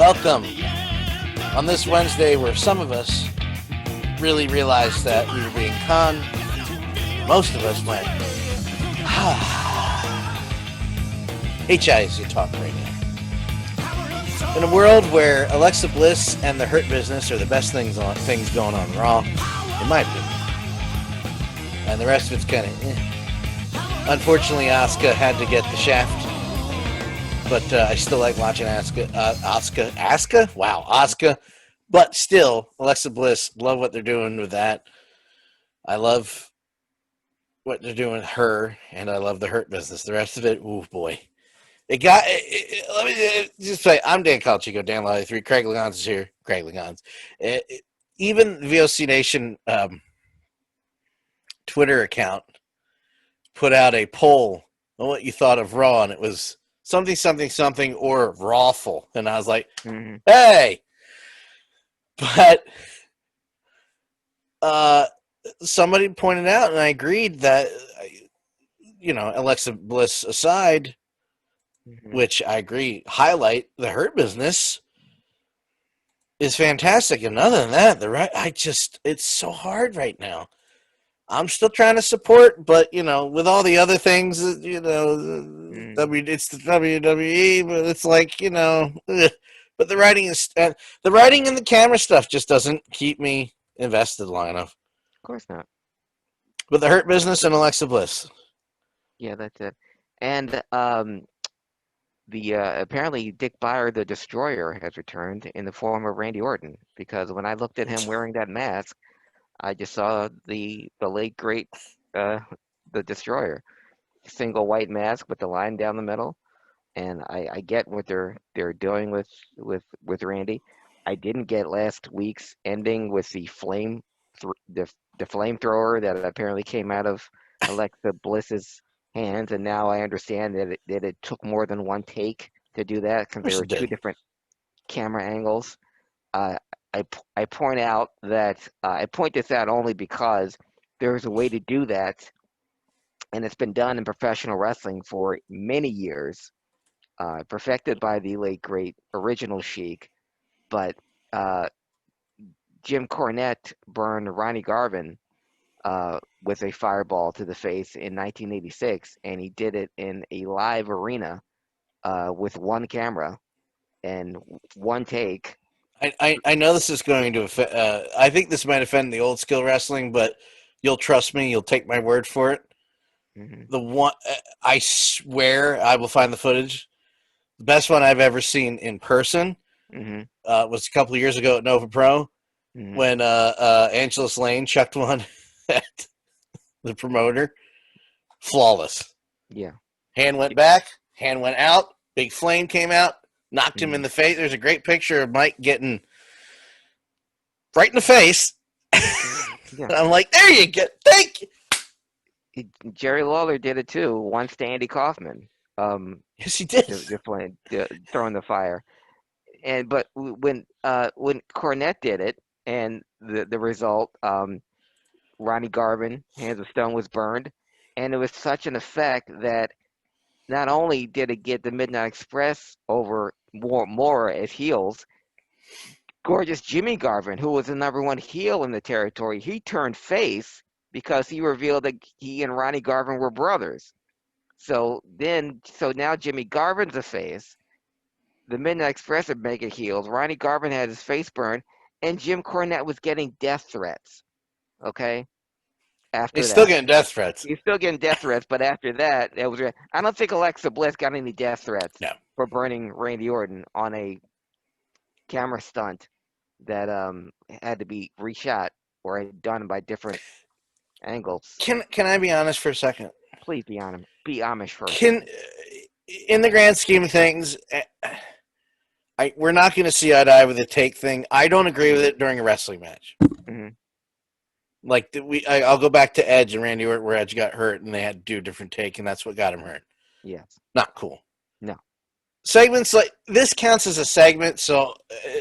welcome on this Wednesday where some of us really realized that we were being conned. Most of us went, HIAC Talk Radio. In a world where Alexa Bliss and the Hurt Business are the best things going on Raw, in my opinion. And the rest of it's kind of Unfortunately, Asuka had to get the shaft. But I still like watching Asuka. Wow, Asuka. But still, Alexa Bliss, love what they're doing with that. I love what they're doing with her, and I love the Hurt Business. The rest of it, ooh, boy. Let me just say, I'm Dan Calchico, Dan Lally 3. Craig Lagans is here. Craig Lagans. Even the VOC Nation Twitter account put out a poll on what you thought of Raw, and it was something or Rawful. And I was like, hey! But somebody pointed out, and I agreed that, Alexa Bliss aside, which I agree, highlight the Hurt Business is fantastic. And other than that, it's so hard right now. I'm still trying to support, but with all the other things, it's the WWE, but it's like, but the writing and the camera stuff just doesn't keep me invested long enough. Of course not. But the Hurt Business and Alexa Bliss. Yeah, that's it. And apparently Dick Beyer, the Destroyer, has returned in the form of Randy Orton, because when I looked at him wearing that mask, I just saw the late great the Destroyer, single white mask with the line down the middle, and I get what they're doing with Randy. I didn't get last week's ending with the flamethrower that apparently came out of Alexa Bliss's hands, and now I understand that it took more than one take to do that, because there were two different camera angles. I point out that I point this out only because there's a way to do that, and it's been done in professional wrestling for many years, perfected by the late great original Sheik. But Jim Cornette burned Ronnie Garvin with a fireball to the face in 1986, and he did it in a live arena with one camera and one take. I know this is going to offend. I think this might offend the old school wrestling, but you'll trust me. You'll take my word for it. The one, I swear, I will find the footage. The best one I've ever seen in person was a couple of years ago at Nova Pro when Angelus Lane chucked one at the promoter. Flawless. Yeah. Hand went back. Hand went out. Big flame came out. Knocked him in the face. There's a great picture of Mike getting right in the face. Yeah. I'm like, there you go. Thank you. Jerry Lawler did it too, once to Andy Kaufman. Yes, he did. Throwing the fire. But when Cornette did it, and the result, Ronnie Garvin, Hands of Stone, was burned, and it was such an effect that not only did it get the Midnight Express over more as heels, gorgeous Jimmy Garvin, who was the number one heel in the territory, he turned face because he revealed that he and Ronnie Garvin were brothers. So now Jimmy Garvin's a face. The Midnight Express are mega heels. Ronnie Garvin had his face burned, and Jim Cornette was getting death threats. Okay? He's still getting death threats. He's still getting death threats, but after that, I don't think Alexa Bliss got any death threats for burning Randy Orton on a camera stunt that had to be reshot or done by different angles. Can I be honest for a second? Please be honest. Be Amish for a second. In the grand scheme of things, we're not going to see eye to eye with the take thing. I don't agree with it during a wrestling match. Like I'll go back to Edge and Randy Orton, where Edge got hurt and they had to do a different take, and that's what got him hurt. Yes. Not cool. No. Segments like this counts as a segment, so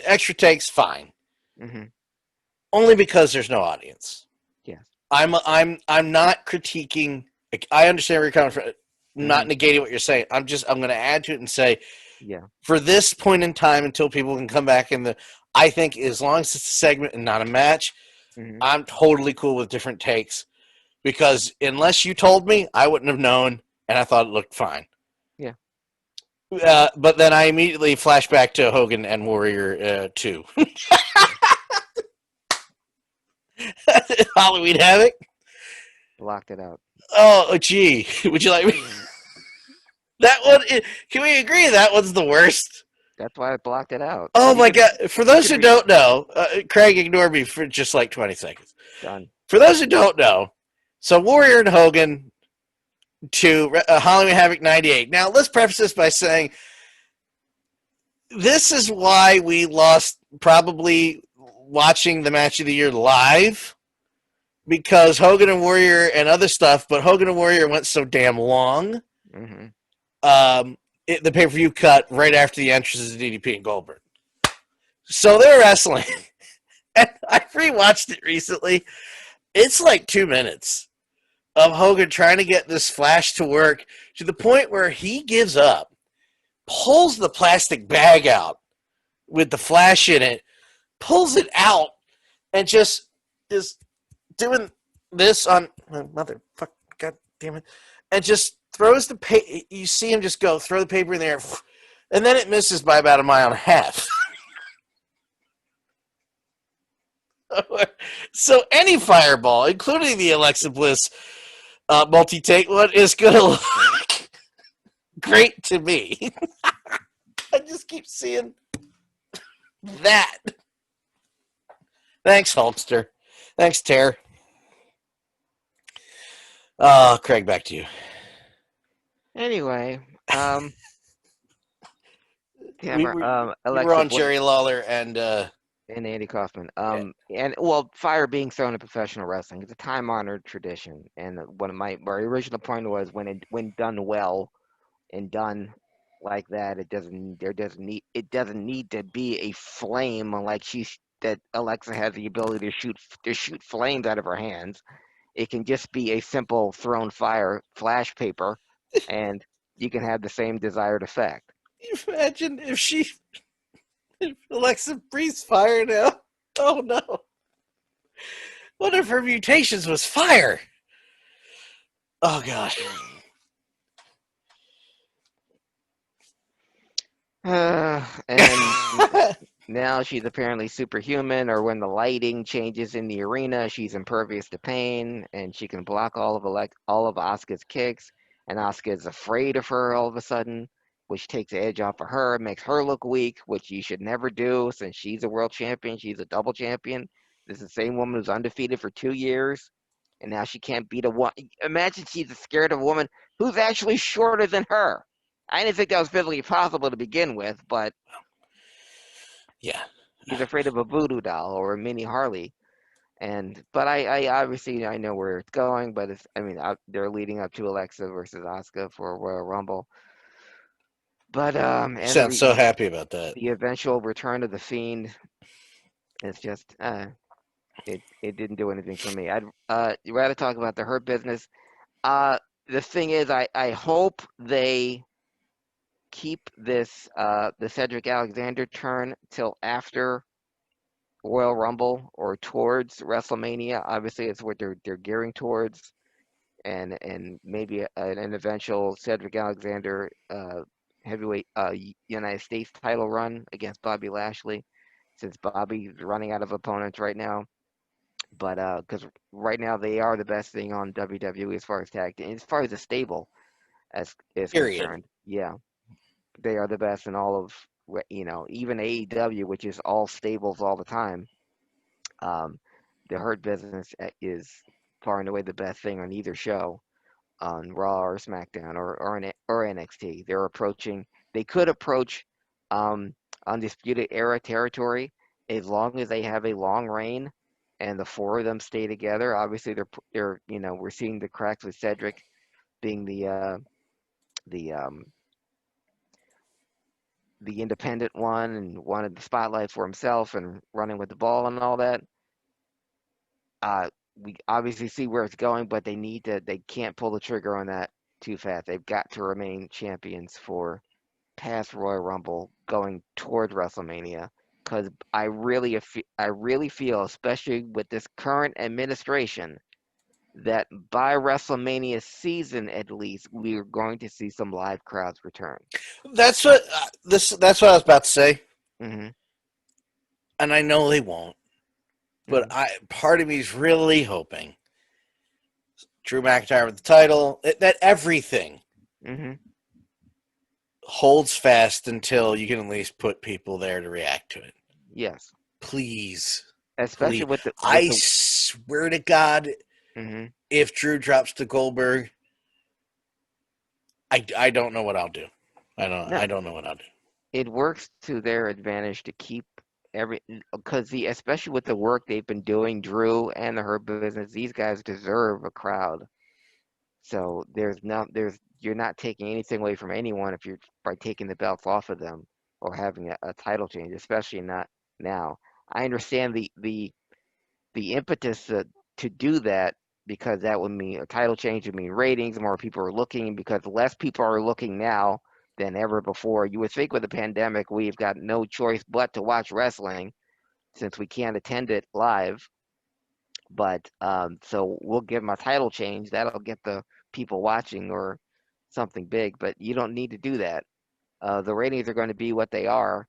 extra takes, fine. Only because there's no audience. Yes. I'm not critiquing. I understand where you're coming from. I'm not negating what you're saying. I'm going to add to it and say Yeah. For this point in time, until people can come back in the, I think as long as it's a segment and not a match, Hmm. I'm totally cool with different takes because unless you told me, I wouldn't have known, and I thought it looked fine. Yeah. But then I immediately flash back to Hogan and Warrior 2. Halloween Havoc. Blocked it out. Oh, gee. Would you like me? That one, can we agree that one's the worst? That's why I blocked it out. Oh You my could God. For you those could who read don't know, Craig, ignore me for just like 20 seconds. done. For those who don't know, so Warrior and Hogan to Halloween Havoc 98. Now, let's preface this by saying this is why we lost probably watching the match of the year live because Hogan and Warrior and other stuff, but Hogan and Warrior went so damn long. Hmm. The pay per view cut right after the entrances of DDP and Goldberg. So they're wrestling. And I rewatched it recently. It's like 2 minutes of Hogan trying to get this flash to work to the point where he gives up, pulls the plastic bag out with the flash in it, pulls it out, and just is doing this on motherfucker, god damn it, and just throws the paper. You see him just go throw the paper in there, and then it misses by about a mile and a half. So any fireball, including the Alexa Bliss multi-take one, is going to look great to me. I just keep seeing that. Thanks, Hulkster. Thanks, Tare. Craig, back to you. Anyway, We, Tamara, we, we were Alexa on Bliss Jerry Lawler and and Andy Kaufman. yeah. And well, fire being thrown in professional wrestling is a time-honored tradition. And one of my original point was when done well and done like that, it doesn't need to be a flame like that Alexa has the ability to shoot flames out of her hands. It can just be a simple thrown fire flash paper, and you can have the same desired effect. Imagine if Alexa breathes fire now. Oh no. One of her mutations was fire. Oh gosh. And now she's apparently superhuman, or when the lighting changes in the arena, she's impervious to pain, and she can block all of Asuka's kicks. And Asuka is afraid of her all of a sudden, which takes the edge off of her, makes her look weak, which you should never do since she's a world champion. She's a double champion. This is the same woman who's undefeated for 2 years, and now she can't beat a one. Imagine she's scared of a woman who's actually shorter than her. I didn't think that was physically possible to begin with, but Yeah. he's afraid of a voodoo doll or a mini Harley. But I obviously I know where it's going, but they're leading up to Alexa versus Asuka for Royal Rumble. But You and sound so happy about that. the eventual return of the Fiend is just it didn't do anything for me. I'd rather talk about the Hurt Business. Uh, the thing is, I hope they keep the Cedric Alexander turn till after Royal Rumble or towards WrestleMania. Obviously, it's what they're gearing towards, and maybe an eventual Cedric Alexander heavyweight United States title run against Bobby Lashley, since Bobby's running out of opponents right now. But because right now they are the best thing on WWE as far as tag team, as far as the stable as is Period. concerned. Yeah, they are the best in all of even AEW, which is all stables all the time. Um, the Hurt Business is far and away the best thing on either show, on Raw or SmackDown or NXT. They could approach um, Undisputed Era territory as long as they have a long reign and the four of them stay together. Obviously, they're we're seeing the cracks with Cedric being the the independent one and wanted the spotlight for himself and running with the ball and all that. We obviously see where it's going, but they can't pull the trigger on that too fast. They've got to remain champions for past Royal Rumble going toward WrestleMania because I really feel, especially with this current administration, that by WrestleMania season at least, we are going to see some live crowds return. That's what That's what I was about to say, Hmm. and I know they won't. But Hmm. part of me is really hoping Drew McIntyre with the title, that everything Hmm. holds fast until you can at least put people there to react to it. Yes, Please, especially please. with the I swear to God, hmm if Drew drops to Goldberg, I don't know what I'll do. no, I don't know what I'll do. it works to their advantage to keep every because especially with the work they've been doing, Drew and the Hurt Business, these guys deserve a crowd. So there's you're not taking anything away from anyone if you're by taking the belts off of them or having a title change, especially not now. I understand the impetus to do that because that would mean a title change would mean ratings, more people are looking because less people are looking now than ever before. You would think with the pandemic we've got no choice but to watch wrestling since we can't attend it live. But so we'll give them a title change. That'll get the people watching or something big. But you don't need to do that. The ratings are going to be what they are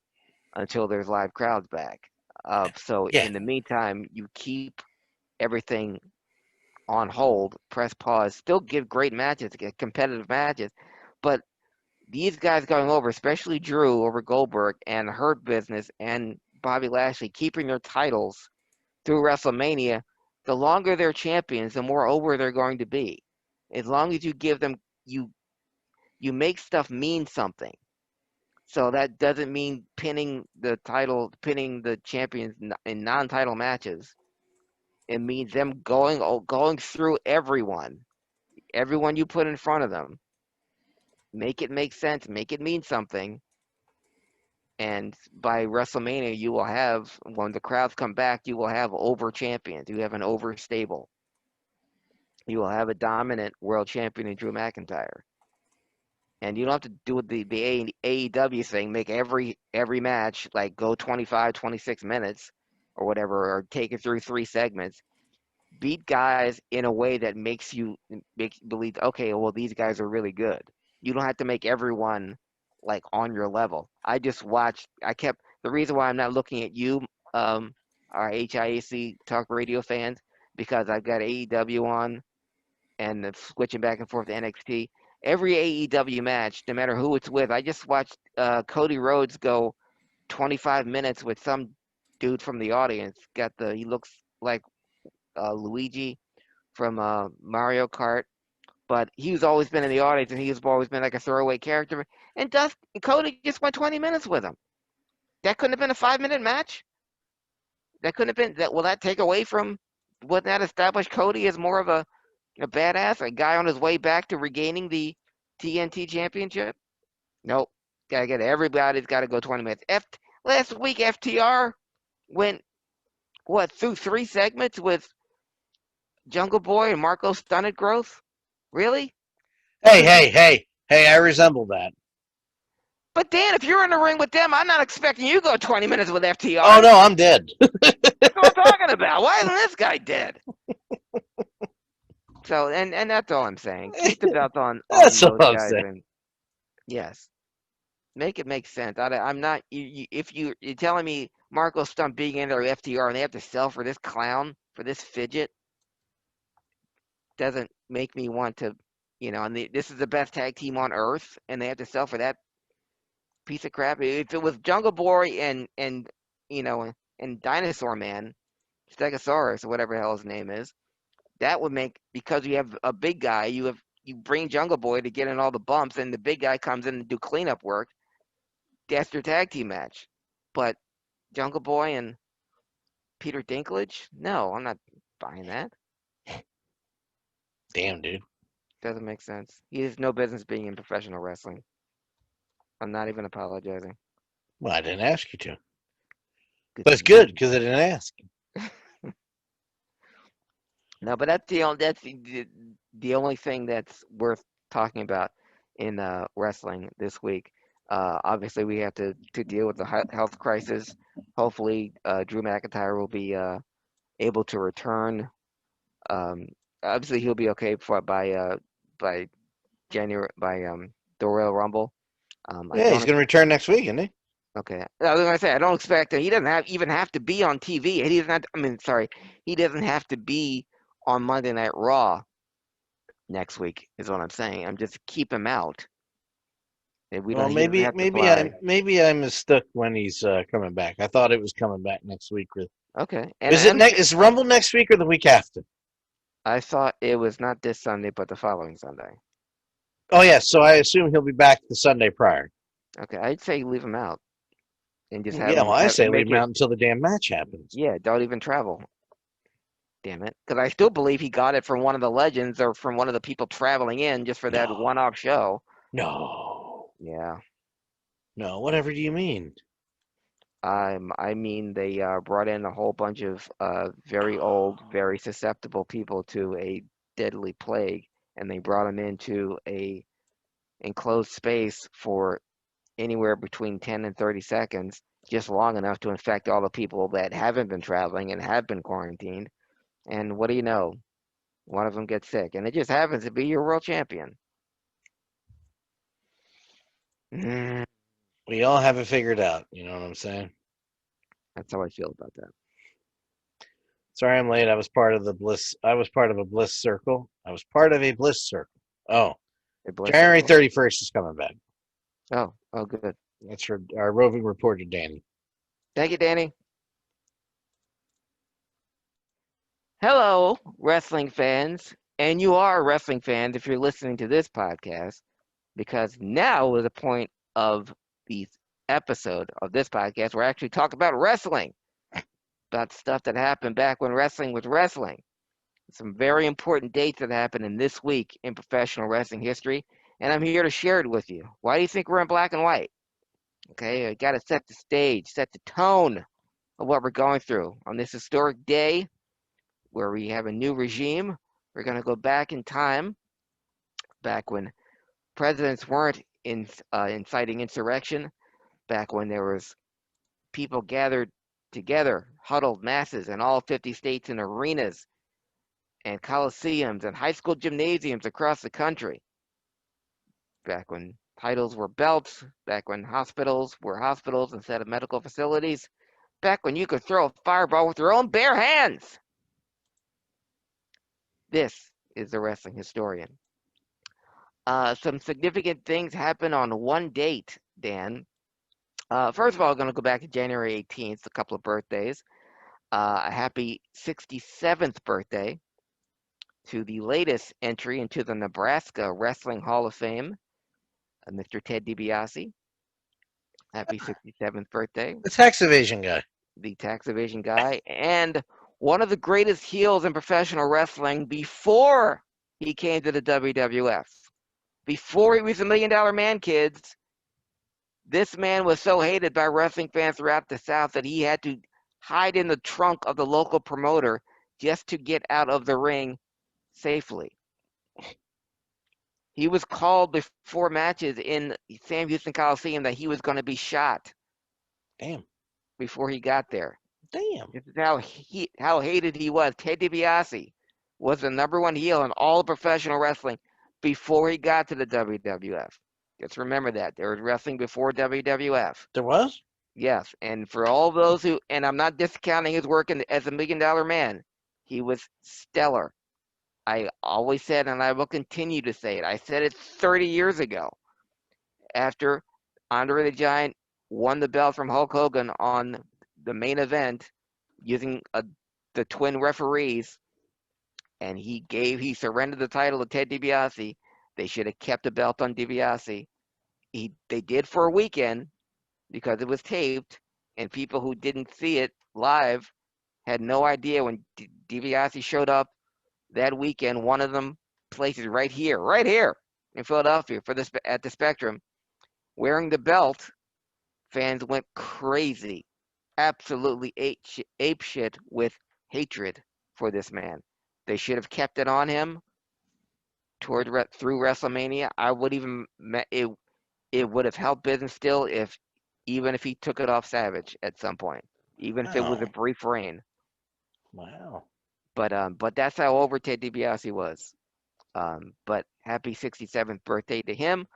until there's live crowds back. So Yeah, in the meantime, you keep everything on hold, press pause, still give great matches, get competitive matches. But these guys going over, especially Drew over Goldberg and Hurt Business and Bobby Lashley, keeping their titles through WrestleMania, the longer they're champions, the more over they're going to be. As long as you give them, you you make stuff mean something. So that doesn't mean pinning the champions in non-title matches. It means them going through everyone you put in front of them. Make it make sense, make it mean something, and by WrestleMania you will have when the crowds come back, you will have over champions. You have an over stable. You will have a dominant world champion in Drew McIntyre. And you don't have to do the AEW thing, make every match like go 25, 26 minutes or whatever, or take it through three segments. Beat guys in a way that makes you believe, okay, well these guys are really good. You don't have to make everyone like on your level. I kept the reason why I'm not looking at you, our HIAC talk radio fans, because I've got AEW on and switching back and forth to NXT. Every AEW match, no matter who it's with, I just watched Cody Rhodes go 25 minutes with some dude from the audience. He looks like Luigi from Mario Kart, but he's always been in the audience and he's always been like a throwaway character. And Cody just went 20 minutes with him. That couldn't have been a 5 minute match. That couldn't have been that. Will that take away from what that established Cody as more of a badass, a guy on his way back to regaining the TNT championship? Nope. Gotta get everybody's got to go 20 minutes. Last week FTR went through three segments with Jungle Boy and Marco Stunned Growth. Really? Hey! I resemble that. But Dan, if you're in the ring with them, I'm not expecting you to go 20 minutes with Oh FTR. no, I'm dead. That's what I'm talking about. Why isn't this guy dead? So and that's all I'm saying. Keep the belt on That's all those I'm guys saying. and yes, make it make sense. I'm not if you're telling me Marco Stunt being in there with FTR and they have to sell for this clown for this fidget doesn't make me want to, and this is the best tag team on earth and they have to sell for that piece of crap. If it was Jungle Boy and you know and Dinosaur Man, Stegosaurus or whatever the hell his name is, that would make because you have a big guy, you bring Jungle Boy to get in all the bumps, and the big guy comes in and do cleanup work. That's your tag team match. But Jungle Boy and Peter Dinklage, no, I'm not buying that. Damn, dude. Doesn't make sense. He has no business being in professional wrestling. I'm not even apologizing. Well, I didn't ask you to, Good but thing it's you good didn't. because I didn't ask. No, but that's the only thing that's worth talking about in wrestling this week. Obviously, we have to deal with the health crisis. Hopefully, Drew McIntyre will be able to return. Um, Obviously, he'll be okay by January by the Royal Rumble. I Yeah, don't he's going to return next week, isn't he? Okay. I was gonna say I don't expect him. He doesn't even have to be on TV. He doesn't have I mean, sorry, he doesn't have to be on Monday Night Raw next week. Is what I'm saying. I'm just keep him out. And we Well, don't. He doesn't maybe have to fly. maybe I mistook when he's coming back. I thought it was coming back next week. Okay. And Is it I'm next? Is Rumble next week or the week after? I thought it was not this Sunday, but the following Sunday. Oh yeah, so I assume he'll be back the Sunday prior. Okay. I'd say leave him out and just Yeah, well, I say leave make him it. out until the damn match happens. Yeah. Don't even travel. Damn it. Because I still believe he got it from one of the legends or from one of the people traveling in just for that No, one-off show. no, Yeah. no. Whatever do you mean? I mean, they brought in a whole bunch of very old, very susceptible people to a deadly plague, and they brought them into a enclosed space for anywhere between 10 and 30 seconds, just long enough to infect all the people that haven't been traveling and have been quarantined. And what do you know? One of them gets sick, and it just happens to be your world champion. Mm, We all have it figured out. You know what I'm saying? that's how I feel about that. Sorry, I'm late. I was part of the Bliss. I was part of a Bliss circle. I was part of a Bliss circle. Oh, A Bliss January circle. 31st is coming back. Oh, good. That's for our roving reporter, Danny. Thank you, Danny. Hello, wrestling fans. And you are wrestling fans if you're listening to this podcast, because now is the point of the episode of this podcast where I actually talk about wrestling, about stuff that happened back when wrestling was wrestling. Some very important dates that happened in this week in professional wrestling history, and I'm here to share it with you. Why do you think we're in black and white? Okay, I got to set the stage, set the tone of what we're going through on this historic day where we have a new regime. We're going to go back in time, back when presidents weren't inciting insurrection, back when there was people gathered together, huddled masses in all 50 states in arenas and coliseums and high school gymnasiums across the country, back when titles were belts, back when hospitals were hospitals instead of medical facilities, back when you could throw a fireball with your own bare hands. This is the wrestling historian. Some significant things happen on one date, Dan. First of all, I'm going to go back to January 18th, a couple of birthdays. A happy 67th birthday to the latest entry into the Nebraska Wrestling Hall of Fame, Mr. Ted DiBiase. Happy 67th birthday. The tax evasion guy. The tax evasion guy, and one of the greatest heels in professional wrestling before he came to the WWF. Before he was $1 Million Man, kids, this man was so hated by wrestling fans throughout the South that he had to hide in the trunk of the local promoter just to get out of the ring safely. He was called before matches in Sam Houston Coliseum that he was going to be shot. Damn. Before he got there. Damn. This is how hated he was. Ted DiBiase was the #1 heel in all of professional wrestling before he got to the WWF. Just remember that. There was wrestling before WWF. There was? Yes, and for all those who, and I'm not discounting his work as a $1 Million Man, he was stellar. I always said, and I will continue to say it, I said it 30 years ago after Andre the Giant won the belt from Hulk Hogan on the main event using the twin referees, and he surrendered the title to Ted DiBiase. They should have kept the belt on DiBiase. They did for a weekend because it was taped, and people who didn't see it live had no idea when DiBiase showed up that weekend. One of them places right here in Philadelphia at the Spectrum, wearing the belt. Fans went crazy, absolutely ape shit with hatred for this man. They should have kept it on him through WrestleMania. I would even it it would have helped business still even if he took it off Savage at some point, even if it was a Wow. brief reign. Wow. But that's how over Ted DiBiase was. But happy 67th birthday to him.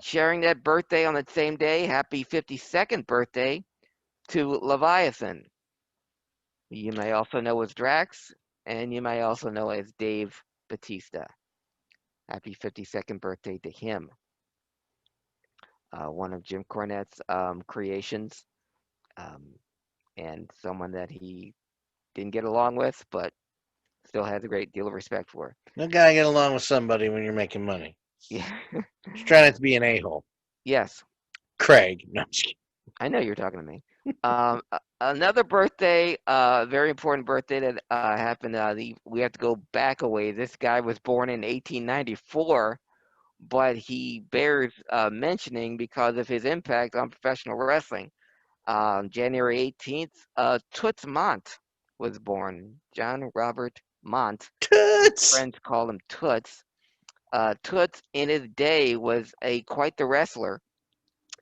Sharing that birthday on the same day, happy 52nd birthday to Leviathan. You may also know as Drax, and you may also know as Dave Batista. Happy 52nd birthday to him. One of Jim Cornette's creations, um, and someone that he didn't get along with, but still has a great deal of respect for. You gotta get along with somebody when you're making money. Yeah. Just try not to be an a-hole. Yes, Craig. No, I'm just kidding. I know you're talking to me. Another birthday, very important birthday that happened. We have to go back a way. This guy was born in 1894, but he bears mentioning because of his impact on professional wrestling. January 18th, Toots Mondt was born. John Robert Mondt. Toots! Friends call him Toots. Toots, in his day, was quite the wrestler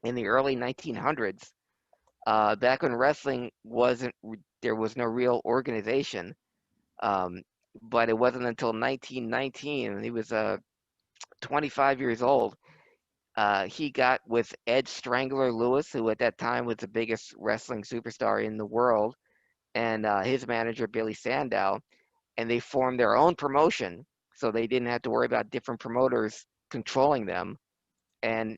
in the early 1900s. Back when wrestling there was no real organization. Um, but it wasn't until 1919, he was 25 years old. He got with Ed Strangler Lewis, who at that time was the biggest wrestling superstar in the world, and his manager, Billy Sandow, and they formed their own promotion, so they didn't have to worry about different promoters controlling them. And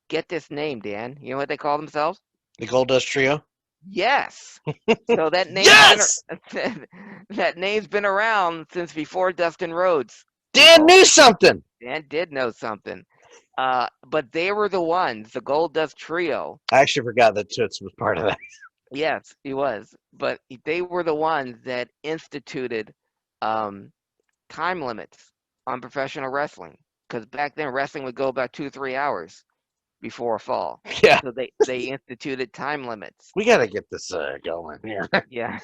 get this name, Dan. You know what they call themselves? The Goldust Trio? Yes. So that Yes! that name's been around since before Dustin Rhodes. Dan knew something! Dan did know something. But they were the ones, the Goldust Trio. I actually forgot that Toots was part of that. Yes, he was. But they were the ones that instituted um, time limits on professional wrestling. Because back then, wrestling would go about 2-3 hours before a fall. Yeah. So they instituted time limits. We gotta get this going here. Yeah.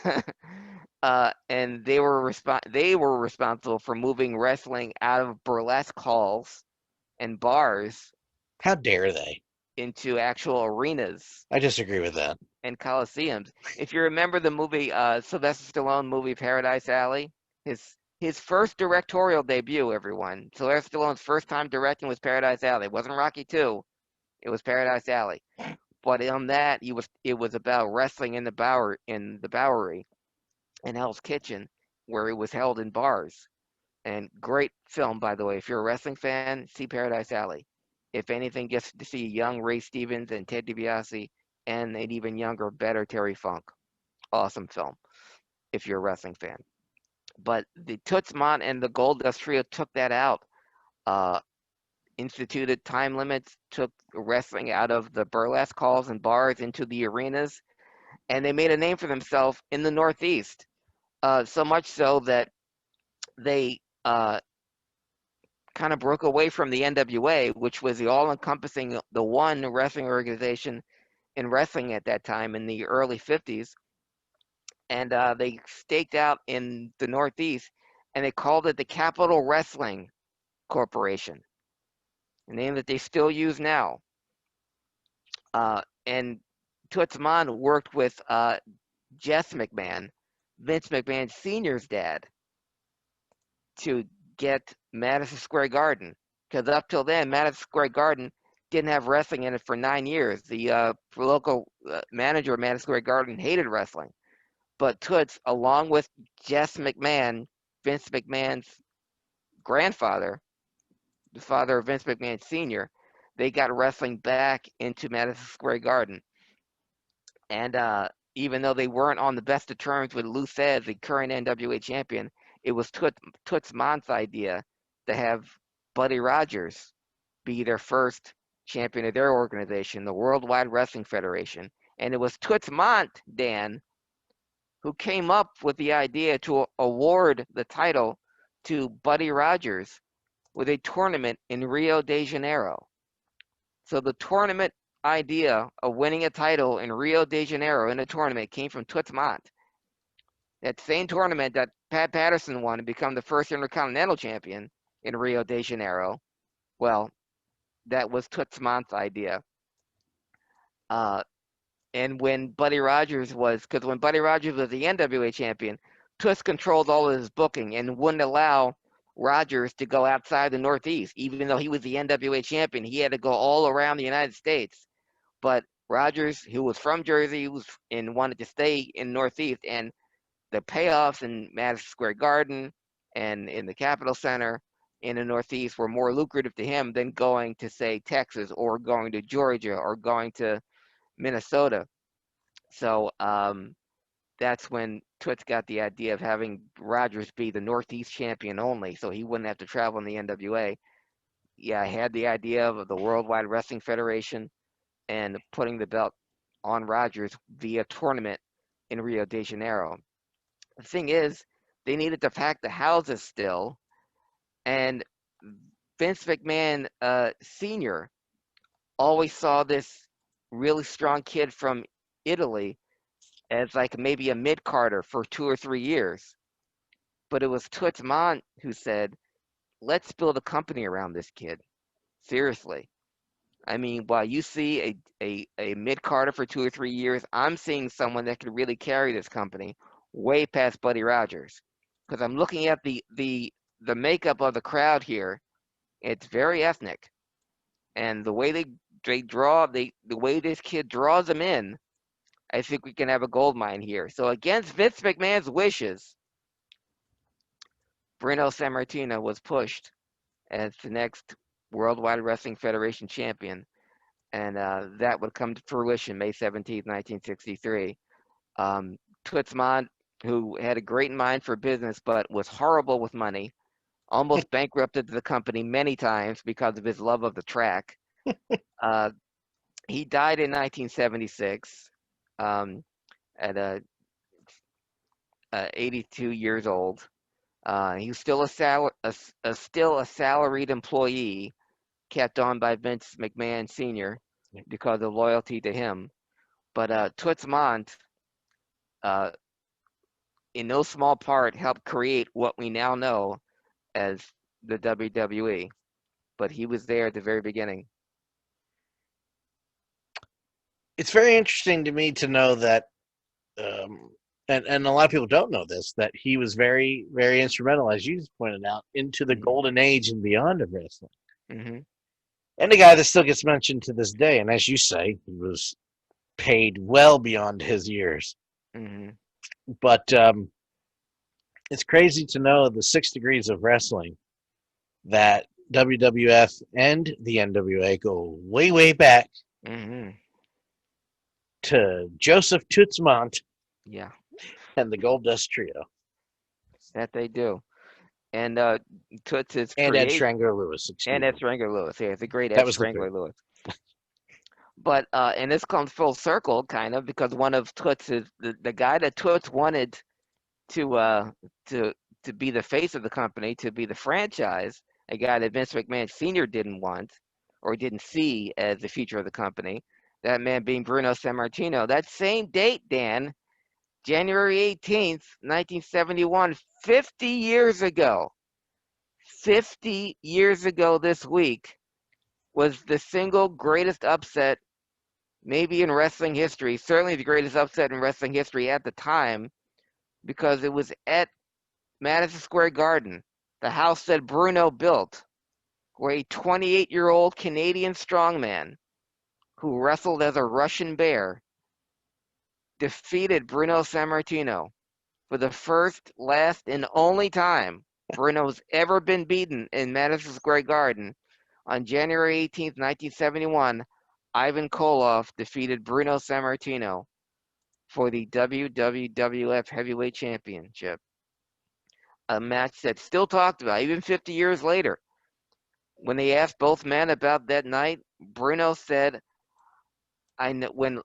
And they were responsible for moving wrestling out of burlesque halls and bars How dare they? into actual arenas I disagree with that. and coliseums. If you remember the movie, Sylvester Stallone movie Paradise Alley, his first directorial debut, everyone. Sylvester Stallone's first time directing was Paradise Alley. It wasn't Rocky II. It was Paradise Alley. But on that, it was about wrestling in the Bowery in Hell's Kitchen, where it was held in bars. And great film, by the way. If you're a wrestling fan, see Paradise Alley. If anything, just to see young Ray Stevens and Ted DiBiase and an even younger, better Terry Funk. Awesome film, if you're a wrestling fan. But the Toots Mondt and the Goldust Trio took that out, uh, instituted time limits, took wrestling out of the burlesque halls and bars into the arenas, and they made a name for themselves in the Northeast. So much so that they kind of broke away from the NWA, which was the all-encompassing, the one wrestling organization in wrestling at that time in the early 50s. And they staked out in the Northeast, and they called it the Capital Wrestling Corporation, a name that they still use now. And Toots Mondt worked with Jess McMahon, Vince McMahon Sr.'s dad, to get Madison Square Garden. Because up till then, Madison Square Garden didn't have wrestling in it for 9 years. The local manager of Madison Square Garden hated wrestling. But Toots, along with Jess McMahon, Vince McMahon's grandfather, the father of Vince McMahon Sr., they got wrestling back into Madison Square Garden. And even though they weren't on the best of terms with Lou Thesz, the current NWA champion, it was Toots Mondt's idea to have Buddy Rogers be their first champion of their organization, the Worldwide Wrestling Federation. And it was Toots Mondt, Dan, who came up with the idea to award the title to Buddy Rogers with a tournament in Rio de Janeiro. So the tournament idea of winning a title in Rio de Janeiro in a tournament came from Toots Mondt. That same tournament that Pat Patterson won and become the first Intercontinental Champion in Rio de Janeiro. Well, that was Toots Mondt's idea. Uh, and when Buddy Rogers was, because when Buddy Rogers was the NWA champion, Toots controlled all of his booking and wouldn't allow Rogers to go outside the Northeast. Even though he was the NWA champion, he had to go all around the United States. But Rogers, who was from Jersey, and wanted to stay in Northeast, and the payoffs in Madison Square Garden and in the Capitol Center in the Northeast were more lucrative to him than going to, say, Texas or going to Georgia or going to Minnesota. So that's when Toots got the idea of having Rogers be the Northeast champion only, so he wouldn't have to travel in the NWA. Yeah, I had the idea of the Worldwide Wrestling Federation and putting the belt on Rogers via tournament in Rio de Janeiro. The thing is, they needed to pack the houses still, and Vince McMahon Sr. always saw this really strong kid from Italy as like maybe a mid-carder for 2 or 3 years. But it was Toots Mondt who said, let's build a company around this kid. Seriously. I mean, while you see a mid-carder for 2 or 3 years, I'm seeing someone that can really carry this company way past Buddy Rogers. Because I'm looking at the makeup of the crowd here. It's very ethnic. And the way they draw, the way this kid draws them in, I think we can have a gold mine here. So against Vince McMahon's wishes, Bruno Sammartino was pushed as the next Worldwide Wrestling Federation champion, and that would come to fruition May 17th, 1963. Toots Mondt, who had a great mind for business but was horrible with money, almost bankrupted the company many times because of his love of the track. He died in 1976 at 82 years old. He was still still a salaried employee, kept on by Vince McMahon Sr. because of loyalty to him. But Toots Mondt, uh, in no small part, helped create what we now know as the WWE. But he was there at the very beginning. It's very interesting to me to know that, and a lot of people don't know this, that he was very, very instrumental, as you pointed out, into the golden age and beyond of wrestling. Mm-hmm. And a guy that still gets mentioned to this day. And as you say, he was paid well beyond his years. Mm-hmm. But it's crazy to know the 6 degrees of wrestling that WWF and the NWA go way, way back to Joseph Toots Mondt and the Goldust Trio. That they do. And Toots is and Ed Strangler Lewis. And Ed Strangler Lewis. Yeah, it's a great That Ed was Strangler Lewis. But and this comes full circle, kind of, because one of Toots is the guy that Toots wanted to be the face of the company, to be the franchise, a guy that Vince McMahon Sr. didn't want or didn't see as the future of the company. That man being Bruno Sammartino. That same date, Dan, January 18th, 1971, 50 years ago. 50 years ago this week was the single greatest upset maybe in wrestling history, certainly the greatest upset in wrestling history at the time, because it was at Madison Square Garden, the house that Bruno built, where a 28-year-old Canadian strongman who wrestled as a Russian bear defeated Bruno Sammartino for the first, last, and only time Bruno's ever been beaten in Madison Square Garden. On January 18th, 1971, Ivan Koloff defeated Bruno Sammartino for the WWF Heavyweight Championship. A match that's still talked about, even 50 years later. When they asked both men about that night, Bruno said, when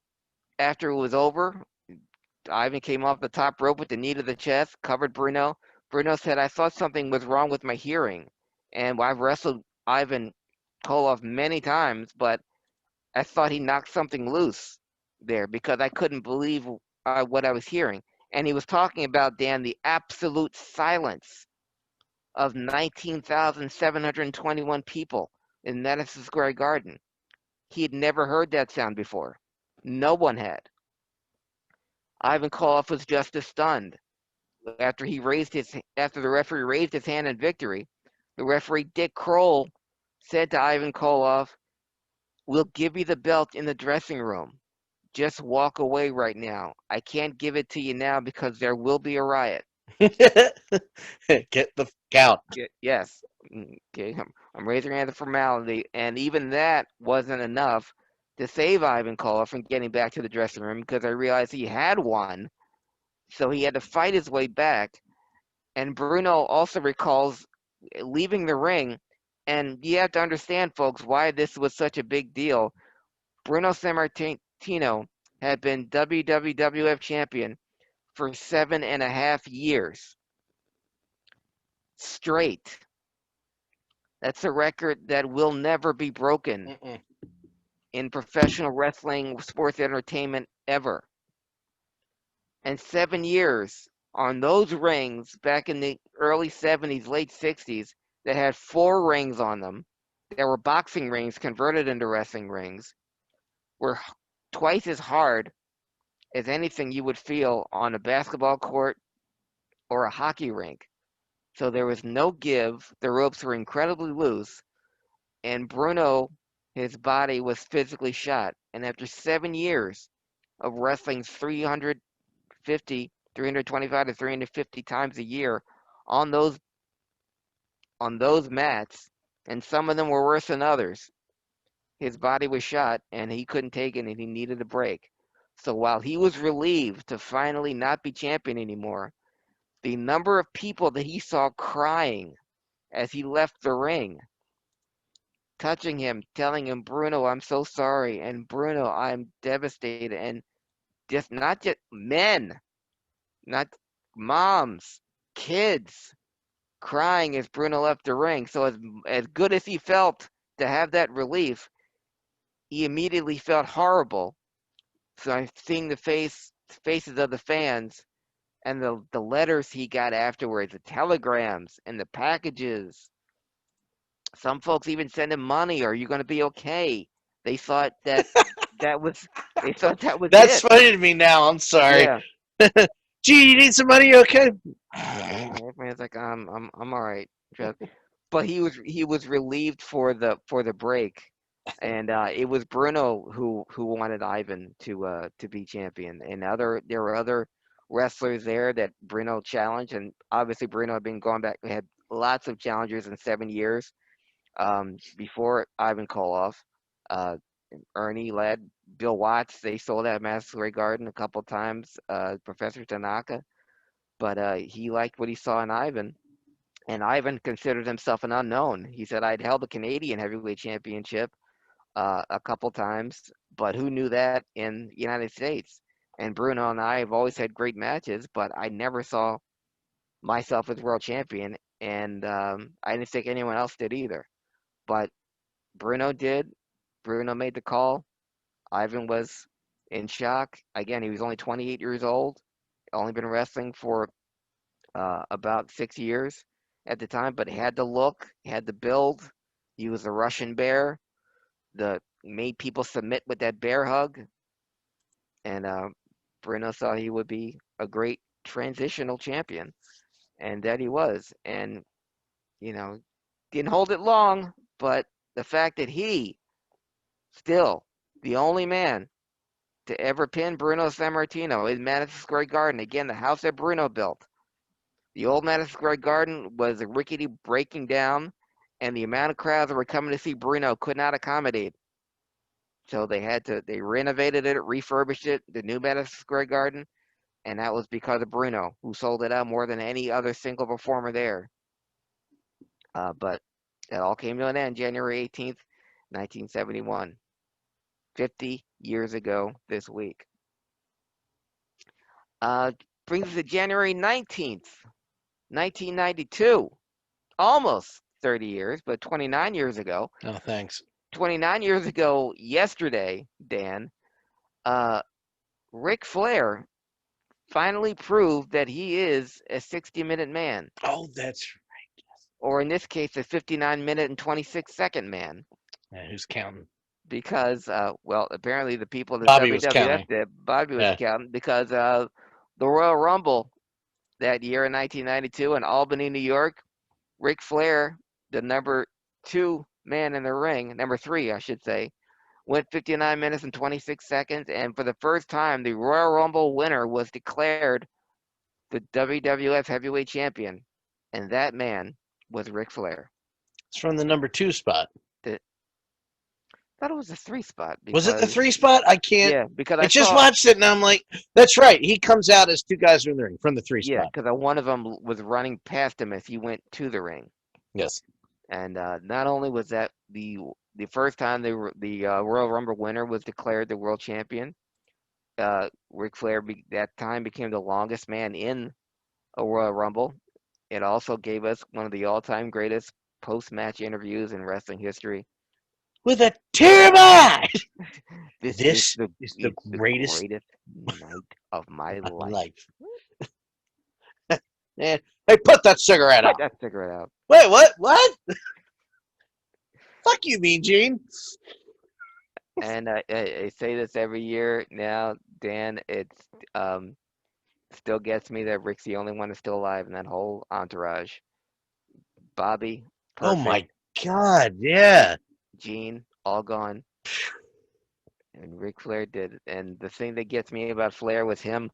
after it was over, Ivan came off the top rope with the knee to the chest, covered Bruno. Bruno said, I thought something was wrong with my hearing. And I've wrestled Ivan Koloff many times, but I thought he knocked something loose there because I couldn't believe what I was hearing. And he was talking about, Dan, the absolute silence of 19,721 people in Madison Square Garden. He had never heard that sound before. No one had. Ivan Koloff was just as stunned. After the referee raised his hand in victory, the referee Dick Kroll said to Ivan Koloff, "We'll give you the belt in the dressing room. Just walk away right now. I can't give it to you now because there will be a riot." Get the count. Yes. Okay. I'm raising hand the formality, and even that wasn't enough to save Ivan Koloff from getting back to the dressing room because I realized he had won, so he had to fight his way back. And Bruno also recalls leaving the ring, and you have to understand, folks, why this was such a big deal. Bruno Sammartino had been WWF champion for 7.5 years straight. That's a record that will never be broken Mm-mm. in professional wrestling sports entertainment ever. And 7 years on those rings back in the early 70s, late 60s, that had four rings on them, that were boxing rings converted into wrestling rings, were twice as hard as anything you would feel on a basketball court or a hockey rink. So there was no give. The ropes were incredibly loose, and Bruno, his body was physically shot. And after 7 years of wrestling 325 to 350 times a year on those mats, and some of them were worse than others, his body was shot and he couldn't take it and he needed a break. So while he was relieved to finally not be champion anymore, the number of people that he saw crying as he left the ring, touching him, telling him, "Bruno, I'm so sorry," and "Bruno, I'm devastated," and just not just men, not moms, kids crying as Bruno left the ring. So as good as he felt to have that relief, he immediately felt horrible. So I'm seeing the faces of the fans and the letters he got afterwards, the telegrams and the packages. Some folks even sent him money. "Are you going to be okay?" They thought that was they thought that was That's it. funny to me now. I'm sorry. Yeah. Gee, you need some money? Okay. Everybody's like, I'm all right. But he was relieved for the break, and it was Bruno who wanted Ivan to be champion, and there were other wrestlers there that Bruno challenged, and obviously Bruno had been going back, had lots of challengers in 7 years before Ivan Koloff. Uh, Ernie led Bill Watts. They sold out Madison Square Garden a couple times. Professor Tanaka, but he liked what he saw in Ivan. And Ivan considered himself an unknown. He said, "I'd held the Canadian heavyweight championship a couple times, but who knew that in the United States?" And Bruno and I have always had great matches, but I never saw myself as world champion, and I didn't think anyone else did either. But Bruno did. Bruno made the call. Ivan was in shock. Again, he was only 28 years old, only been wrestling for about 6 years at the time, but had the look, had the build. He was a Russian bear. The made people submit with that bear hug, and Bruno thought he would be a great transitional champion, and that he was. And you know, didn't hold it long, but the fact that he still the only man to ever pin Bruno Sammartino in Madison Square Garden, again the house that Bruno built. The old Madison Square Garden was rickety, breaking down, and the amount of crowds that were coming to see Bruno could not accommodate. So they renovated it, refurbished it, the new Madison Square Garden, and that was because of Bruno, who sold it out more than any other single performer there. But that all came to an end January 18th, 1971, 50 years ago this week. Uh, Brings us to January 19th, 1992. Almost 30 years, but 29 years ago. Oh, thanks. 29 years ago yesterday, Dan, uh, Ric Flair finally proved that he is a 60-minute man. Oh, that's or in this case, the 59-minute and 26-second man. Yeah, who's counting? Because, well, apparently the people at the Bobby was WWF counting. did. Bobby was Yeah. counting because the Royal Rumble that year in 1992 in Albany, New York, Ric Flair, the number 2 man in the ring, number 3, I should say, went 59 minutes and 26 seconds, and for the first time, the Royal Rumble winner was declared the WWF Heavyweight Champion, and that man was Ric Flair. It's from the number 2 spot. I thought it was a 3 spot. Was it the 3 spot? I can't. Yeah, because I just watched it and I'm like, that's right. He comes out as 2 guys in the ring from the 3 Yeah, spot. because one of them was running past him as he went to the ring. Yes. And not only was that the first time the Royal Rumble winner was declared the world champion, Ric Flair that time became the longest man in a Royal Rumble. It also gave us one of the all-time greatest post-match interviews in wrestling history. With a tear of eye. This is the greatest night of my life. Man, hey, put that cigarette out. Put that cigarette out. Wait, what? What? Fuck you, Mean Gene. And I say this every year now, Dan. It's still gets me that Rick's the only one that's still alive in that whole entourage. Bobby, perfect. Oh my God, yeah. Gene, all gone. And Ric Flair did it. And the thing that gets me about Flair was him,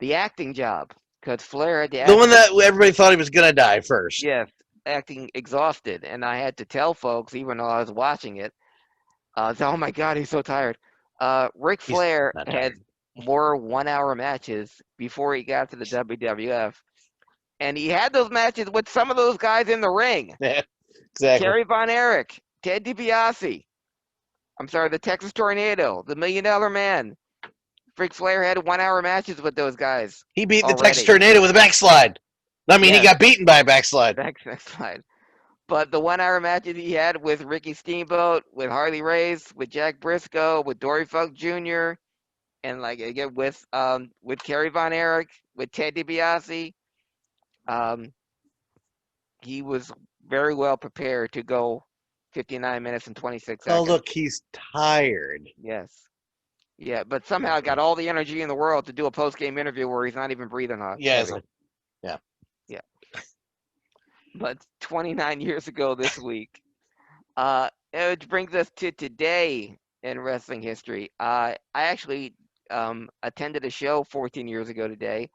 the acting job. Because Flair had to act. The one that everybody thought he was going to die first. Yes, acting exhausted. And I had to tell folks, even though I was watching it, oh my God, he's so tired. Ric Flair had more 1-hour matches before he got to the WWF. And he had those matches with some of those guys in the ring. Yeah, exactly. Kerry Von Erich, Ted DiBiase. I'm sorry, the Texas Tornado, the $1 Million Man. Ric Flair had 1-hour matches with those guys. He beat the Texas Tornado with a backslide. I mean, he got beaten by a backslide. Backslide. But the 1-hour matches he had with Ricky Steamboat, with Harley Race, with Jack Briscoe, with Dory Funk Jr., and like again with Kerry Von Erich, with Ted DiBiase, he was very well prepared to go 59 minutes and 26 seconds. Oh, look, he's tired. Yes. Yeah, but somehow got all the energy in the world to do a post-game interview where he's not even breathing hard. Yeah. Yeah. But 29 years ago this week, it brings us to today in wrestling history. I actually attended a show 14 years ago today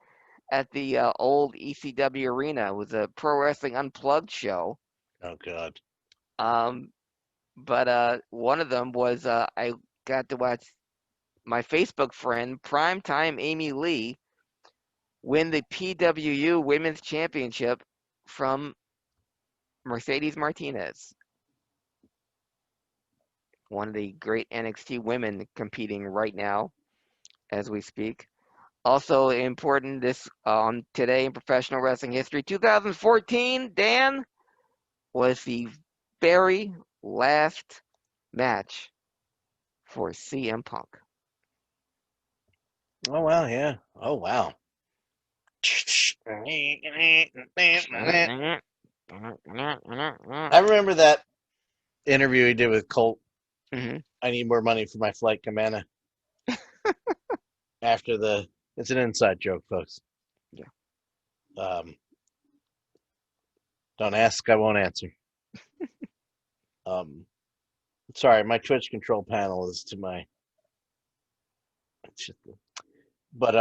at the old ECW Arena. It was a Pro Wrestling Unplugged show. Oh, God. But one of them was I got to watch my Facebook friend, Primetime Amy Lee, win the PWU Women's Championship from Mercedes Martinez, one of the great NXT women competing right now as we speak. Also important this today in professional wrestling history, 2014, Dan, was the very last match for CM Punk. Oh, wow, yeah. Oh, wow. I remember that interview he did with Colt. Mm-hmm. I need more money for my flight, Camana. It's an inside joke, folks. Yeah. Don't ask, I won't answer. Sorry, my Twitch control panel is to my. But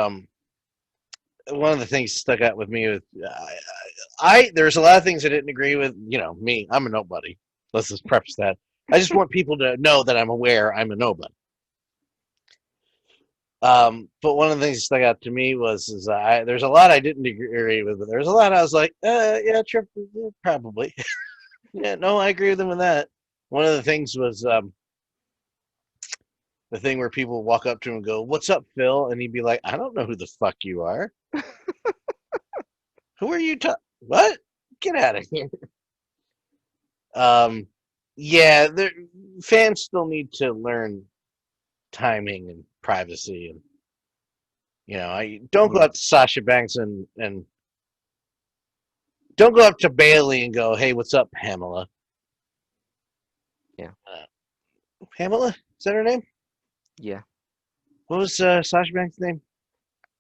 one of the things stuck out with me was there's a lot of things I didn't agree with. You know, me, I'm a nobody. Let's just preface that. I just want people to know that I'm aware I'm a nobody. But one of the things that stuck out to me was there's a lot I didn't agree with, but there's a lot I was like, yeah, sure, probably. Yeah, no, I agree with him on that. One of the things was the thing where people walk up to him and go, "What's up, Phil?" And he'd be like, "I don't know who the fuck you are. Who are you What? Get out of here." Yeah, fans still need to learn timing and privacy, and I don't go out to Sasha Banks and Don't go up to Bailey and go, "Hey, what's up, Pamela?" Yeah. Pamela? Is that her name? Yeah. What was Sasha Banks' name?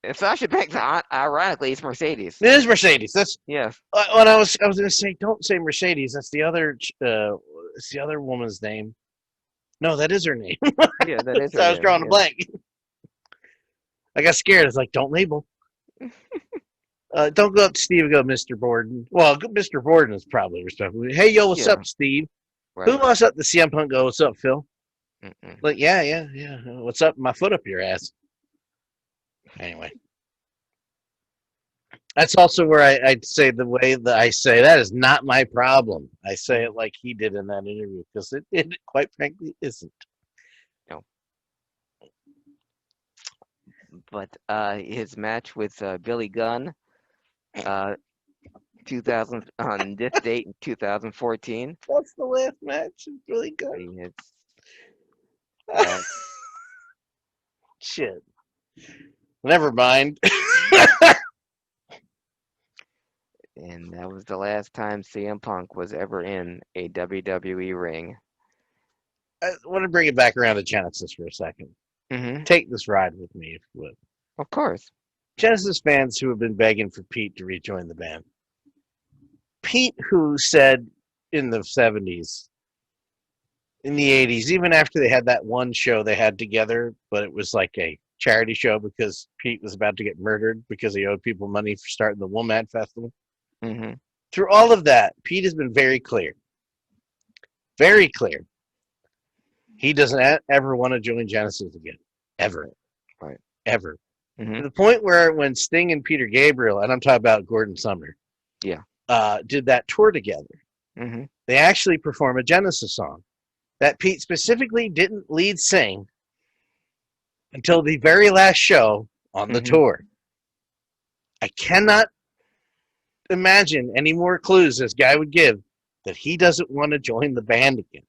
And Sasha Banks, ironically, is Mercedes. It is Mercedes. That's Yes. when I was going to say, don't say Mercedes. That's the other. It's the other woman's name. No, that is her name. Yeah, that is her So I was name. drawing a Yeah. blank. I got scared. It's like, don't label. Don't go up to Steve and go, Mr. Borden. Well, Mr. Borden is probably respectful. Hey, yo, what's Yeah. up, Steve? Who Right. wants up the CM Punk go, what's up, Phil? Mm-mm. Like, yeah. What's up? My foot up your ass. Anyway. That's also where I'd say the way that I say that is not my problem. I say it like he did in that interview because it quite frankly isn't. No. But his match with Billy Gunn, 2000 on this date in 2014. What's the last match? It's really good. It's that Shit. Never mind. and that was the last time CM Punk was ever in a WWE ring. I want to bring it back around to Genesis for a second. Mm-hmm. Take this ride with me, if you would. Of course. Genesis fans who have been begging for Pete to rejoin the band. Pete, who said in the 70s, in the 80s, even after they had that one show they had together, but it was like a charity show because Pete was about to get murdered because he owed people money for starting the Womat Festival. Mm-hmm. Through all of that, Pete has been very clear. Very clear. He doesn't ever want to join Genesis again. Ever. Right. Ever. Mm-hmm. To the point where when Sting and Peter Gabriel, and I'm talking about Gordon Sumner, Yeah. did that tour together, Mm-hmm. they actually perform a Genesis song that Pete specifically didn't lead sing until the very last show on the Mm-hmm. tour. I cannot imagine any more clues this guy would give that he doesn't want to join the band again.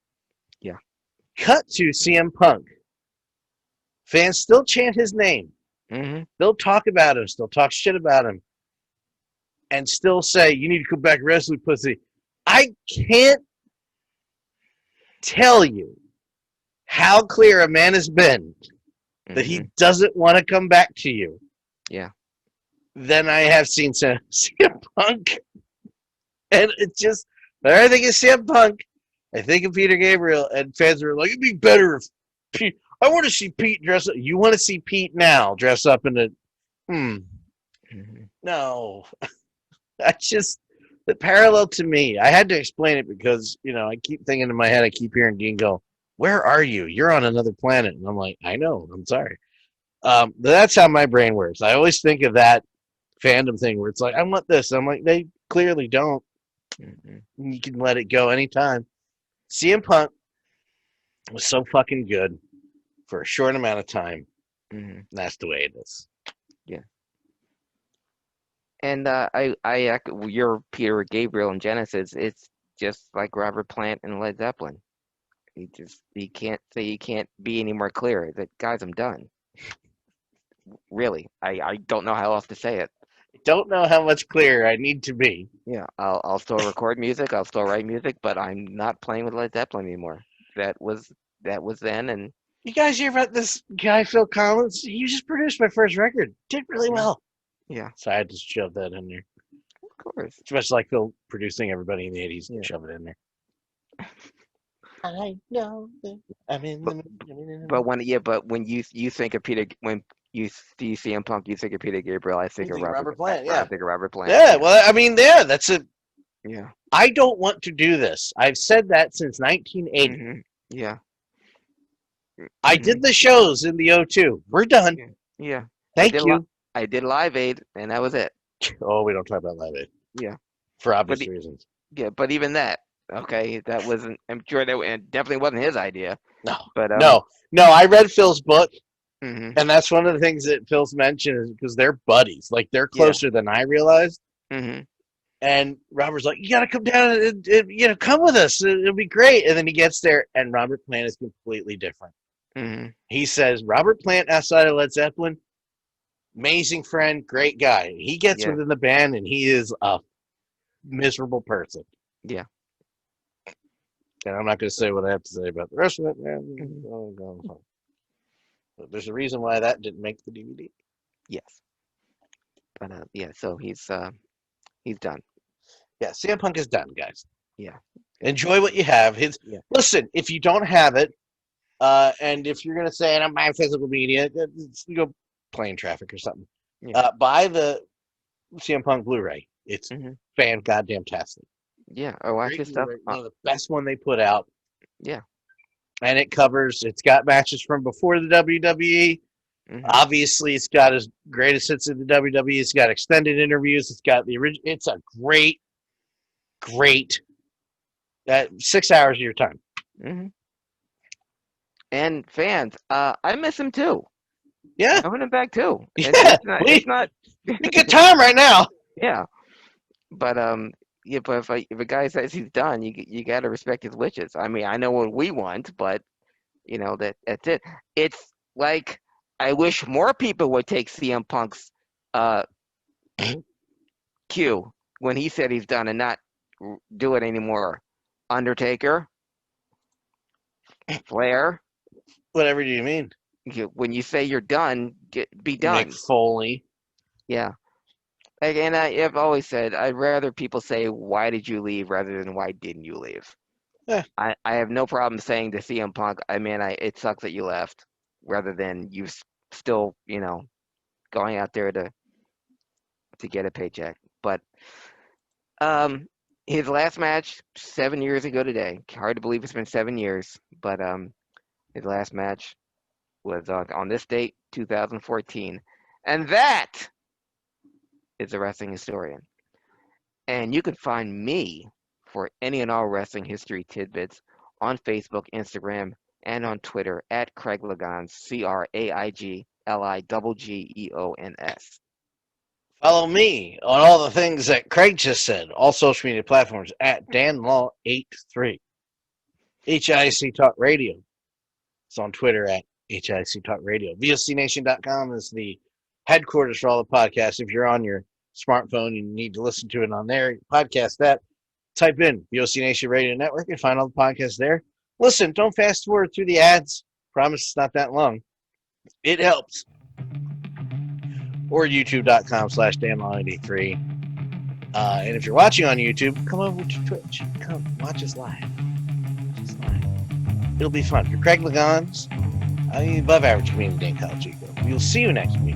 Yeah. Cut to CM Punk. Fans still chant his name. Mm-hmm. They'll talk about him, still talk shit about him, and still say, you need to come back wrestling, pussy. I can't tell you how clear a man has been that he doesn't want to come back to you. Yeah. Than I have seen CM Punk. And it's just, when I think of CM Punk, I think of Peter Gabriel, and fans are like, it'd be better if Pete, I want to see Pete dress up. You want to see Pete now dress up in a, Mm-hmm. no. I just, the parallel to me, I had to explain it because, I keep thinking in my head, I keep hearing Dean go, where are you? You're on another planet. And I'm like, I know, I'm sorry. But that's how my brain works. I always think of that fandom thing where it's like, I want this. I'm like, they clearly don't. Mm-hmm. You can let it go anytime. CM Punk was so fucking good for a short amount of time. Mm-hmm. That's the way it is. Yeah. And I echo your Peter Gabriel and Genesis. It's just like Robert Plant and Led Zeppelin. He can't say he can't be any more clear. That guys, I'm done. Really, I don't know how else to say it. I don't know how much clearer I need to be. Yeah, I'll still record music, I'll still write music, but I'm not playing with Led Zeppelin anymore. That was then, and You guys hear about this guy, Phil Collins? You just produced my first record. Did really well. yeah, So I had to shove that in there. of course. It's much like Phil producing everybody in the 80s. Yeah. Shove it in there. I know that I'm in the But when you think of Peter, when you see CM Punk, you think of Peter Gabriel. I think of Robert Plant. I Yeah. think of Robert Plant. Yeah. Well, I mean, yeah. That's it. Yeah. I don't want to do this. I've said that since 1980. Mm-hmm. Yeah. I did the shows in the O2. We're done. Yeah. Thank you. I did Live Aid, and that was it. Oh, we don't talk about Live Aid. Yeah. For obvious reasons. Yeah, but even that, okay, that wasn't. I'm sure that it definitely wasn't his idea. No. But no. I read Phil's book, mm-hmm. and that's one of the things that Phil's mentioned is because they're buddies. Like, they're closer than I realized. Mm-hmm. And Robert's like, you got to come down and come with us. It'll be great. And then he gets there, and Robert Plant is completely different. Mm-hmm. He says, Robert Plant outside of Led Zeppelin, amazing friend, great guy. He gets within the band, and he is a miserable person. Yeah. And I'm not going to say what I have to say about the rest of it. Mhm. But there's a reason why that didn't make the DVD. Yes. But yeah, so he's done. Yeah, CM Punk is done, guys. Yeah. Enjoy what you have. Yeah. Listen, if you don't have it, and if you're going to say, I don't buy physical media, you go plane traffic or something. Yeah. Buy the CM Punk Blu-ray. It's Hmm. fan-goddamn-tastic. Yeah. Or watch Great his stuff. Blu-ray, one of the best one they put out. Yeah. And it's got matches from before the WWE. Hmm. Obviously, it's got his greatest hits in the WWE. It's got extended interviews. It's got the original. It's a great 6 hours of your time. Hmm. And fans, I miss him too. Yeah. I want him back too. Yeah. It's not. A good time right now. Yeah. But yeah. But if a guy says he's done, you got to respect his wishes. I mean, I know what we want, but that's it. It's like I wish more people would take CM Punk's cue when he said he's done and not do it anymore. Undertaker, Flair. Whatever do you mean? When you say you're done, be done. Mick Foley. Yeah. And I've always said I'd rather people say why did you leave rather than why didn't you leave. Yeah. I have no problem saying to CM Punk, it sucks that you left, rather than you still going out there to get a paycheck. But his last match 7 years ago today. Hard to believe it's been 7 years, but his last match was on this date, 2014, and that is a wrestling historian. And you can find me for any and all wrestling history tidbits on Facebook, Instagram, and on Twitter at Craig Ligons, CraigLiggeons. Follow me on all the things that Craig just said. All social media platforms at DanLaw83. HIAC Talk Radio. It's on Twitter at HIAC Talk Radio. VOCNation.com is the headquarters for all the podcasts. If you're on your smartphone and you need to listen to it on there, podcast that. Type in VOC Nation Radio Network and find all the podcasts there. Listen, don't fast forward through the ads. Promise it's not that long. It helps. Or youtube.com/DanLaw83. And if you're watching on YouTube, come over to Twitch. Come watch us live. It'll be fun. For Craig Ligons, above average community in college. We'll see you next week.